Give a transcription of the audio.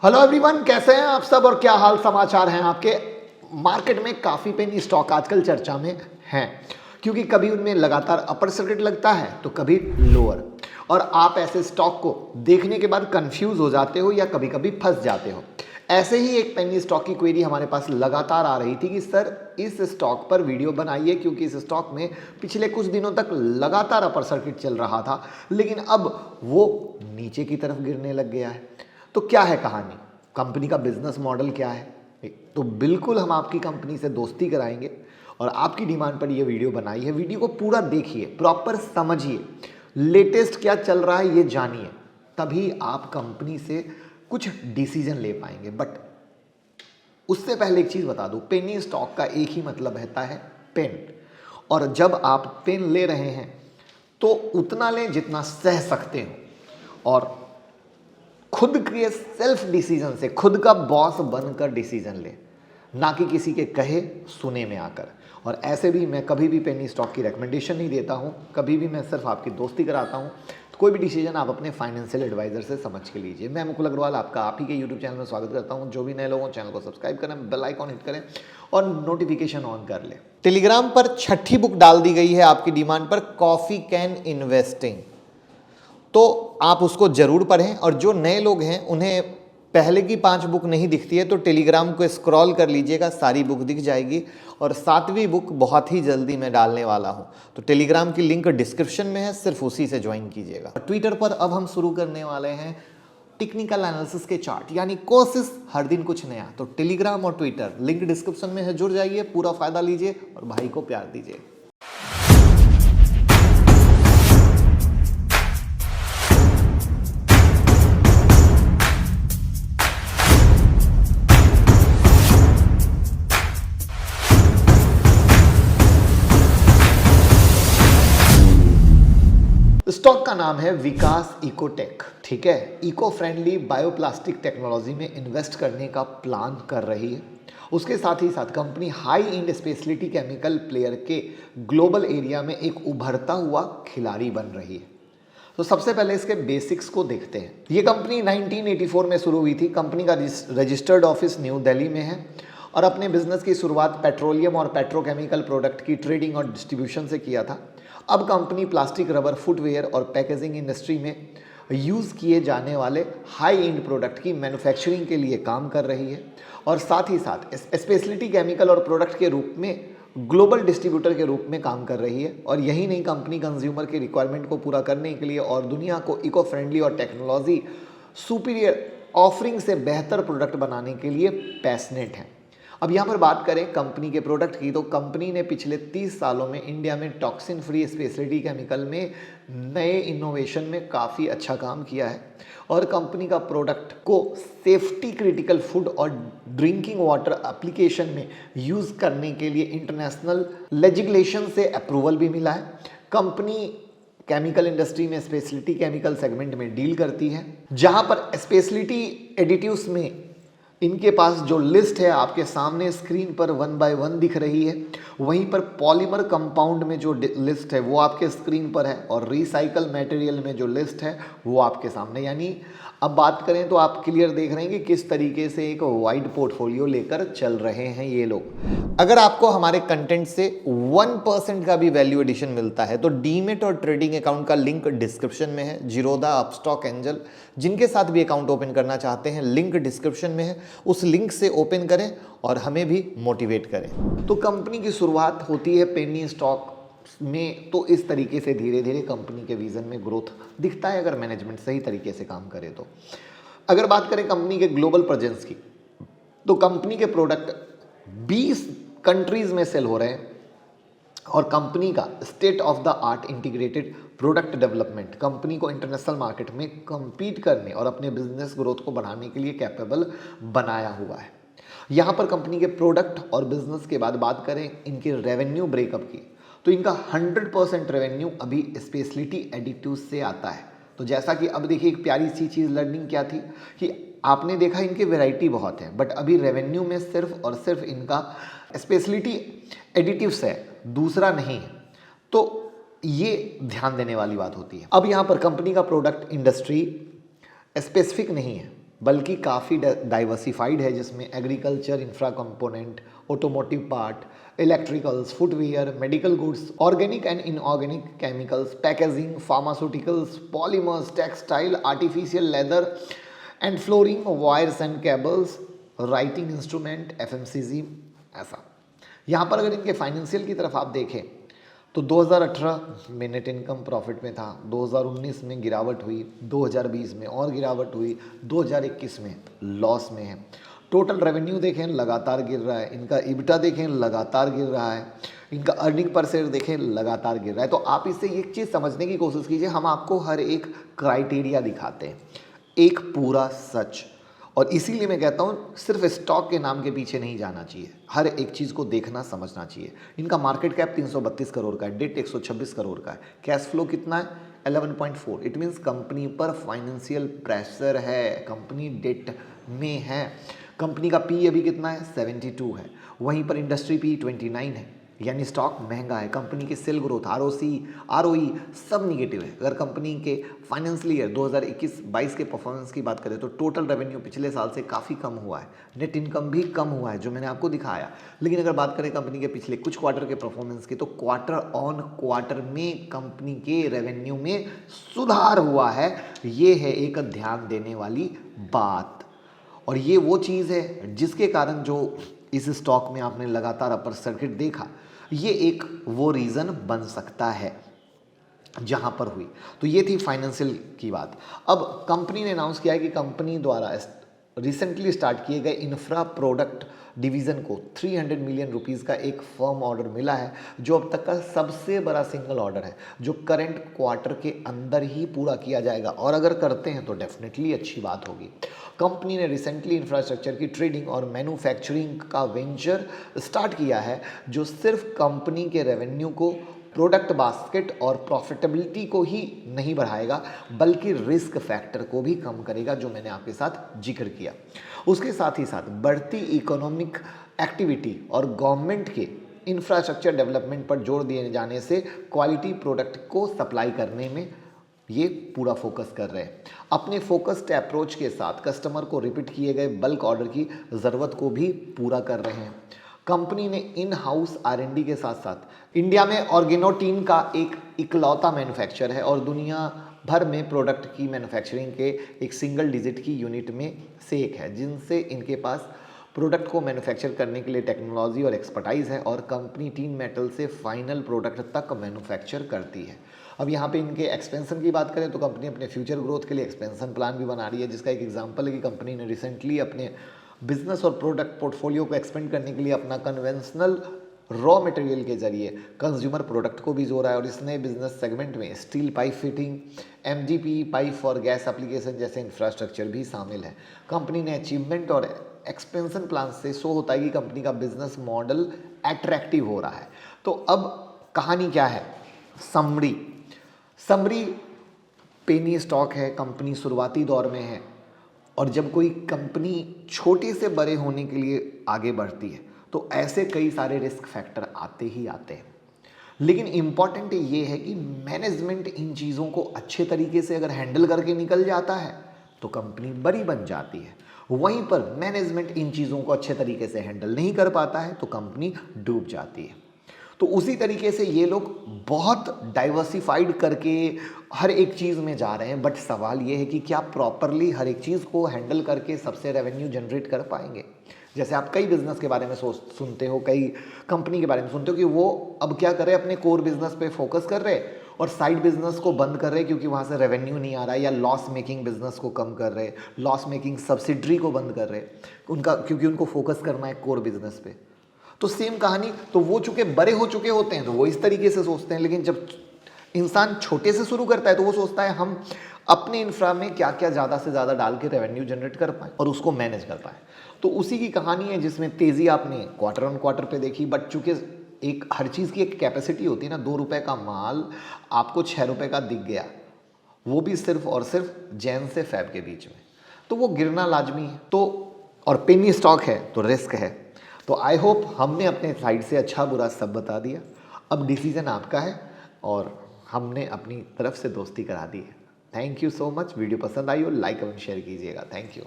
Hello everyone, कैसे हैं आप सब और क्या हाल समाचार हैं आपके। मार्केट में काफ़ी पेनी स्टॉक आजकल चर्चा में हैं क्योंकि कभी उनमें लगातार अपर सर्किट लगता है तो कभी लोअर, और आप ऐसे स्टॉक को देखने के बाद कंफ्यूज हो जाते हो या कभी कभी फंस जाते हो। ऐसे ही एक पेनी स्टॉक की क्वेरी हमारे पास लगातार आ रही थी कि सर इस स्टॉक पर वीडियो बनाइए क्योंकि इस स्टॉक में पिछले कुछ दिनों तक लगातार अपर सर्किट चल रहा था लेकिन अब वो नीचे की तरफ गिरने लग गया है। तो क्या है कहानी, कंपनी का बिजनेस मॉडल क्या है। तो बिल्कुल हम आपकी कंपनी से दोस्ती कराएंगे और आपकी डिमांड पर ये वीडियो बनाई है। वीडियो को पूरा देखिए, प्रॉपर समझिए, लेटेस्ट क्या चल रहा है ये जानिए, तभी आप कंपनी से कुछ डिसीजन ले पाएंगे। बट उससे पहले एक चीज़ बता दूं, पेनी स्टॉक का एक ही मतलब रहता है पेन, और जब आप पेन ले रहे हैं तो उतना लें जितना सह सकते हो और खुद के सेल्फ डिसीजन से खुद का बॉस बनकर डिसीजन ले, ना कि किसी के कहे सुने में आकर। और ऐसे भी मैं कभी भी पेनी स्टॉक की रिकमेंडेशन नहीं देता हूं, कभी भी मैं सिर्फ आपकी दोस्ती कराता हूं। तो कोई भी डिसीजन आप अपने फाइनेंशियल एडवाइजर से समझ के लीजिए। मैं मुकुल अग्रवाल आपका आप ही के यूट्यूब चैनल में स्वागत करता हूं। जो भी नए लोगों चैनल को सब्सक्राइब करें, बेल आइकॉन हिट करें और नोटिफिकेशन ऑन कर लें। टेलीग्राम पर छठी बुक डाल दी गई है आपकी डिमांड पर, कॉफी कैन इन्वेस्टिंग, तो आप उसको जरूर पढ़ें। और जो नए लोग हैं उन्हें पहले की 5 बुक नहीं दिखती है तो टेलीग्राम को स्क्रॉल कर लीजिएगा, सारी बुक दिख जाएगी। और 7वीं बुक बहुत ही जल्दी मैं डालने वाला हूं, तो टेलीग्राम की लिंक डिस्क्रिप्शन में है, सिर्फ उसी से ज्वाइन कीजिएगा। ट्विटर पर अब हम शुरू करने वाले हैं टेक्निकल एनालिसिस के चार्ट, यानी कोर्सेस, हर दिन कुछ नया। तो टेलीग्राम और ट्विटर लिंक डिस्क्रिप्शन में है, जुड़ जाइए, पूरा फायदा लीजिए और भाई को प्यार दीजिए। स्टॉक का नाम है विकास इकोटेक, ठीक है। इको फ्रेंडली बायोप्लास्टिक टेक्नोलॉजी में इन्वेस्ट करने का प्लान कर रही है। उसके साथ ही साथ company high and speciality chemical player के ग्लोबल एरिया में एक उभरता हुआ खिलाड़ी बन रही है। तो सबसे पहले इसके बेसिक्स को देखते हैं। ये कंपनी 1984 में शुरू हुई थी। कंपनी का रजिस्टर्ड ऑफिस न्यू दिल्ली में है और अपने बिजनेस की शुरुआत पेट्रोलियम और पेट्रोकेमिकल प्रोडक्ट की ट्रेडिंग और डिस्ट्रीब्यूशन से किया था। अब कंपनी प्लास्टिक, रबर, फुटवेयर और पैकेजिंग इंडस्ट्री में यूज़ किए जाने वाले हाई एंड प्रोडक्ट की मैन्युफैक्चरिंग के लिए काम कर रही है और साथ ही साथ स्पेशलिटी केमिकल और प्रोडक्ट के रूप में ग्लोबल डिस्ट्रीब्यूटर के रूप में काम कर रही है। और यही नहीं, कंपनी कंज्यूमर के रिक्वायरमेंट को पूरा करने के लिए और दुनिया को इको फ्रेंडली और टेक्नोलॉजी सुपीरियर ऑफरिंग से बेहतर प्रोडक्ट बनाने के लिए पैशनेट है। अब यहाँ पर बात करें कंपनी के प्रोडक्ट की, तो कंपनी ने पिछले 30 सालों में इंडिया में टॉक्सिन फ्री स्पेशलिटी केमिकल में नए इनोवेशन में काफ़ी अच्छा काम किया है और कंपनी का प्रोडक्ट को सेफ्टी क्रिटिकल फूड और ड्रिंकिंग वाटर एप्लीकेशन में यूज़ करने के लिए इंटरनेशनल लेजिस्लेशन से अप्रूवल भी मिला है। कंपनी केमिकल इंडस्ट्री में स्पेशलिटी केमिकल सेगमेंट में डील करती है, जहाँ पर स्पेशलिटी एडिटिव्स में इनके पास जो लिस्ट है आपके सामने स्क्रीन पर 1 बाय 1 दिख रही है, वहीं पर पॉलीमर कंपाउंड में जो लिस्ट है वो आपके स्क्रीन पर है और रिसाइकल मटेरियल में जो लिस्ट है वो आपके सामने। यानी अब बात करें तो आप क्लियर देख रहे हैं कि किस तरीके से एक वाइड पोर्टफोलियो लेकर चल रहे हैं ये लोग। अगर आपको हमारे कंटेंट से 1% का भी वैल्यू एडिशन मिलता है तो डीमेट और ट्रेडिंग अकाउंट का लिंक डिस्क्रिप्शन में है। जीरोधा, अपस्टॉक, एंजल, जिनके साथ भी अकाउंट ओपन करना चाहते हैं, लिंक डिस्क्रिप्शन में है, उस लिंक से ओपन करें और हमें भी मोटिवेट करें। तो कंपनी की शुरुआत होती है पेनी स्टॉक में, तो इस तरीके से धीरे धीरे कंपनी के विजन में ग्रोथ दिखता है अगर मैनेजमेंट सही तरीके से काम करे तो। अगर बात करें कंपनी के ग्लोबल प्रेजेंस की, तो कंपनी के प्रोडक्ट 20 कंट्रीज में सेल हो रहे हैं और कंपनी का state of the art integrated product development company को इंटरनेशनल मार्केट में compete करने और अपने बिजनेस ग्रोथ को बढ़ाने के लिए कैपेबल बनाया हुआ है। यहाँ पर कंपनी के प्रोडक्ट और बिजनेस के बाद बात करें इनके रेवेन्यू ब्रेकअप की, तो इनका 100% रेवेन्यू अभी स्पेशलिटी एडिटिव्स से आता है। तो जैसा कि अब देखिए एक प्यारी सी चीज़ लर्निंग क्या थी कि आपने देखा इनकी वैरायटी बहुत है, बट अभी रेवेन्यू में सिर्फ और सिर्फ इनका स्पेशलिटी एडिटिव्स है, दूसरा नहीं है। तो ये ध्यान देने वाली बात होती है। अब यहाँ पर कंपनी का प्रोडक्ट इंडस्ट्री स्पेसिफिक नहीं है, बल्कि काफ़ी डाइवर्सिफाइड है, जिसमें agriculture, infra component, automotive part, electricals, footwear, medical goods, organic and inorganic chemicals, packaging, pharmaceuticals, polymers, textile, artificial leather and flooring, wires and cables, writing instrument, FMCG. ऐसा यहाँ पर अगर इनके फाइनेंशियल की तरफ आप देखें तो 2018 में नेट इनकम प्रॉफिट में था, 2019 में गिरावट हुई, 2020 में और गिरावट हुई, 2021 में लॉस में है। टोटल रेवेन्यू देखें लगातार गिर रहा है, इनका इबिटा देखें लगातार गिर रहा है, इनका अर्निंग पर शेयर देखें लगातार गिर रहा है। तो आप इससे एक चीज़ समझने की कोशिश कीजिए, हम आपको हर एक क्राइटेरिया दिखाते हैं, एक पूरा सच। और इसीलिए मैं कहता हूँ सिर्फ स्टॉक के नाम के पीछे नहीं जाना चाहिए, हर एक चीज़ को देखना समझना चाहिए। इनका मार्केट कैप 332 करोड़ का है, डेट 126 करोड़ का है, कैश फ्लो कितना है 11.4। इट मीन्स कंपनी पर फाइनेंशियल प्रेशर है, कंपनी डेट में है। कंपनी का पी अभी कितना है 72 है, वहीं पर इंडस्ट्री पी 29 है, यानी स्टॉक महंगा है। कंपनी के सेल ग्रोथ, आरओई सब निगेटिव है। अगर कंपनी के फाइनेंशियल ईयर 2021-22 के परफॉर्मेंस की बात करें तो टोटल रेवेन्यू पिछले साल से काफ़ी कम हुआ है, नेट इनकम भी कम हुआ है जो मैंने आपको दिखाया। लेकिन अगर बात करें कंपनी के पिछले कुछ क्वार्टर के परफॉर्मेंस की तो क्वार्टर ऑन क्वार्टर में कंपनी के रेवेन्यू में सुधार हुआ है। ये है एक ध्यान देने वाली बात, और ये वो चीज़ है जिसके कारण जो इस स्टॉक में आपने लगातार अपर सर्किट देखा, ये एक वो रीज़न बन सकता है जहां पर हुई। तो ये थी फाइनेंशियल की बात। अब कंपनी ने अनाउंस किया है कि कंपनी द्वारा रिसेंटली स्टार्ट किए गए इंफ्रा प्रोडक्ट डिवीज़न को 300 मिलियन रुपीस का एक फर्म ऑर्डर मिला है, जो अब तक का सबसे बड़ा सिंगल ऑर्डर है, जो करंट क्वार्टर के अंदर ही पूरा किया जाएगा। और अगर करते हैं तो डेफिनेटली अच्छी बात होगी। कंपनी ने रिसेंटली इंफ्रास्ट्रक्चर की ट्रेडिंग और मैन्युफैक्चरिंग का वेंचर स्टार्ट किया है, जो सिर्फ कंपनी के रेवेन्यू को, प्रोडक्ट बास्केट और प्रॉफिटेबिलिटी को ही नहीं बढ़ाएगा, बल्कि रिस्क फैक्टर को भी कम करेगा, जो मैंने आपके साथ जिक्र किया। उसके साथ ही साथ बढ़ती इकोनॉमिक एक्टिविटी और गवर्नमेंट के इंफ्रास्ट्रक्चर डेवलपमेंट पर जोर दिए जाने से क्वालिटी प्रोडक्ट को सप्लाई करने में ये पूरा फोकस कर रहे हैं। अपने फोकस्ड अप्रोच के साथ कस्टमर को रिपीट किए गए बल्क ऑर्डर की ज़रूरत को भी पूरा कर रहे हैं। कंपनी ने इन हाउस R&D के साथ साथ इंडिया में ऑर्गेनोटीन का एक इकलौता मैन्युफैक्चर है और दुनिया भर में प्रोडक्ट की मैन्युफैक्चरिंग के एक सिंगल डिजिट की यूनिट में से एक है, जिनसे इनके पास प्रोडक्ट को मैन्युफैक्चर करने के लिए टेक्नोलॉजी और एक्सपर्टाइज है। और कंपनी टीन मेटल से फाइनल प्रोडक्ट तक मैन्युफैक्चर करती है। अब यहाँ पे इनके एक्सपेंशन की बात करें तो कंपनी अपने फ्यूचर ग्रोथ के लिए एक्सपेंशन प्लान भी बना रही है, जिसका एक एग्जांपल है कि कंपनी ने रिसेंटली अपने बिजनेस और प्रोडक्ट पोर्टफोलियो को एक्सपेंड करने के लिए अपना कन्वेंशनल रॉ मटेरियल के जरिए कंज्यूमर प्रोडक्ट को भी जोड़ा है। और इस नए बिजनेस सेगमेंट में steel pipe fitting, MGP pipe for gas application जैसे इंफ्रास्ट्रक्चर भी शामिल है। कंपनी ने अचीवमेंट और एक्सपेंशन प्लान से शो होता है कि कंपनी का बिजनेस मॉडल अट्रैक्टिव हो रहा है। तो अब कहानी क्या है, समरी पेनी स्टॉक है, कंपनी शुरुआती दौर में है, और जब कोई कंपनी छोटे से बड़े होने के लिए आगे बढ़ती है तो ऐसे कई सारे रिस्क फैक्टर आते ही आते हैं। लेकिन इम्पॉर्टेंट ये है कि मैनेजमेंट इन चीज़ों को अच्छे तरीके से अगर हैंडल करके निकल जाता है तो कंपनी बड़ी बन जाती है। वहीं पर मैनेजमेंट इन चीज़ों को अच्छे तरीके से हैंडल नहीं कर पाता है तो कंपनी डूब जाती है। तो उसी तरीके से ये लोग बहुत डाइवर्सिफाइड करके हर एक चीज़ में जा रहे हैं, बट सवाल ये है कि क्या प्रॉपरली हर एक चीज़ को हैंडल करके सबसे रेवेन्यू जनरेट कर पाएंगे। जैसे आप कई बिजनेस के बारे में सुनते हो, कई कंपनी के बारे में सुनते हो कि वो अब क्या कर रहे हैं, अपने कोर बिजनेस पे फोकस कर रहे हैं और साइड बिजनेस को बंद कर रहे हैं क्योंकि वहाँ से रेवेन्यू नहीं आ रहा है, या लॉस मेकिंग बिजनेस को कम कर रहे हैं, लॉस मेकिंग सब्सिडरी को बंद कर रहे हैं उनका, क्योंकि उनको फोकस करना है कोर बिजनेस पे। तो सेम कहानी, तो वो चूंकि बड़े हो चुके होते हैं तो वो इस तरीके से सोचते हैं, लेकिन जब इंसान छोटे से शुरू करता है तो वो सोचता है हम अपने इंफ्रा में क्या क्या ज़्यादा से ज़्यादा डाल के रेवेन्यू जनरेट कर पाएँ और उसको मैनेज कर पाएँ। तो उसी की कहानी है जिसमें तेज़ी आपने क्वार्टर ऑन क्वार्टर पे देखी, बट चूंकि एक हर चीज़ की एक कैपेसिटी होती है ना, 2 रुपये का माल आपको 6 रुपये का दिख गया, वो भी सिर्फ और सिर्फ जैन से फैब के बीच में, तो वो गिरना लाजमी है। तो और पेनी स्टॉक है तो रिस्क है। तो आई होप हमने अपने साइड से अच्छा बुरा सब बता दिया। अब डिसीजन आपका है और हमने अपनी तरफ से दोस्ती करा दी है। Thank you so much. Video पसंद आई हो लाइक एवं शेयर कीजिएगा। Thank you.